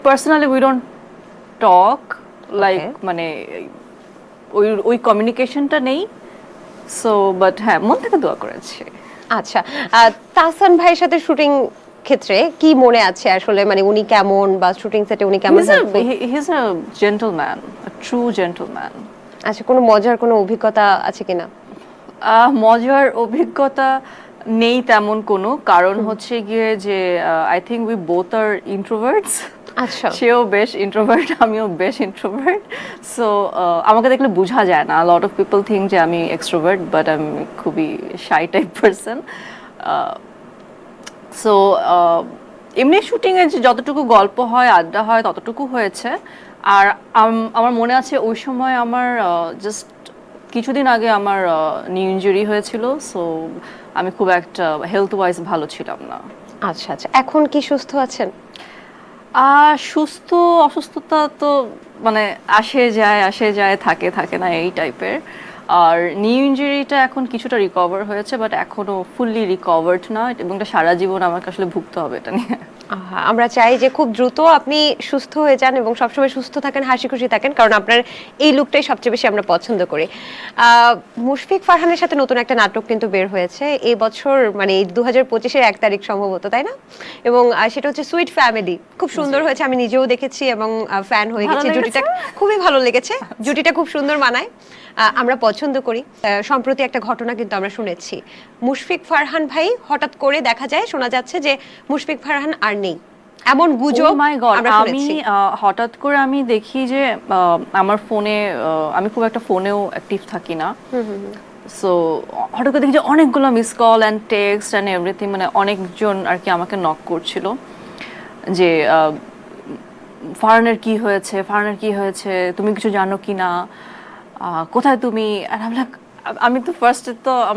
Personally we don't talk like Okay. মানে ওই কমিউনিকেশনটা নেই। সো বাট হ্যাঁ, মন থেকে দোয়া করেছি। আচ্ছা, তাহসান ভাইয়ের সাথে শুটিং ক্ষেত্রে কি মনে আছে আসলে, মানে উনি কেমন, বা শুটিং সেটে উনি কেমন helpful? He's a gentleman, a true gentleman. আচ্ছা, কোনো মজার কোনো অভিজ্ঞতা আছে কিনা? মজার অভিজ্ঞতা নেই তেমন কোনো, কারণ হচ্ছে গিয়ে যে I think we both are introverts. আচ্ছা। সেও বেশ ইন্ট্রোভার্ট, আমিও বেশ ইন্ট্রোভার্ট। সো আমাকে দেখলে বোঝা যায় না, লট অফ পিপল থিঙ্ক যে আমি এক্সট্রোভার্ট, বাট আমি খুবই শাই টাইপ পারসন। সো এমনি শুটিংয়ে যে যতটুকু গল্প হয়, আড্ডা হয়, ততটুকু হয়েছে। আর আমার মনে আছে ওই সময় আমার জাস্ট কিছুদিন আগে আমার নি ইনজুরি হয়েছিল। সো আমি খুব একটা হেলথ ওয়াইজ ভালো ছিলাম না। আচ্ছা আচ্ছা, এখন কি সুস্থ আছেন? সুস্থ অসুস্থতা তো মানে আসে যায় থাকে থাকে না, এই টাইপের। আর নি ইনজুরিটা এখন কিছুটা রিকভার হয়েছে, বাট এখনো ফুললি রিকভার্ড না, এবং এটা সারা জীবন আমাকে আসলে ভুগতে হবে এটা নিয়ে। আমরা চাই যে খুব দ্রুত আপনি সুস্থ হয়ে যান এবং সবসময় সুস্থ থাকেন, হাসি খুশি থাকেন, কারণ আপনার এই লুকটাই সবচেয়ে বেশি আমরা পছন্দ করি। মুশফিক ফারহানের সাথে নতুন একটা নাটক কিন্তু বের হয়েছে এই বছর, মানে 2025-এর 1 তারিখ সম্ভবত, তাই না? এবং সেটা হচ্ছে সুইট ফ্যামিলি। খুব সুন্দর হয়েছে, আমি নিজেও দেখেছি এবং ফ্যান হয়ে ভালো গেছি। লেগেছে? জুটিটা খুবই ভালো লেগেছে, জুটিটা খুব সুন্দর মানায়, আমরা পছন্দ করি। সম্প্রতি একটা ঘটনা কিন্তু আমরা শুনেছি, মুশফিক ফারহান ভাই হঠাৎ করে দেখা যায়, শোনা যাচ্ছে যে মুশফিক ফারহান আর নেই, এমন গুজব মাই গড! আমরা আমি শুনেছি। হঠাৎ করে আমি দেখি যে আমার ফোনে, আমি খুব একটা ফোনেও অ্যাক্টিভ থাকি না। সো হঠাৎ করে দেখি যে অনেকগুলো miss call and text and everything, মানে অনেকজন আর কি আমাকে নক করছিল যে ফারহানের কি হয়েছে, ফারহানের কি হয়েছে, তুমি কিছু জানো কি না, কোথায় তুমি? আর আমি তো ফার্স্টে তো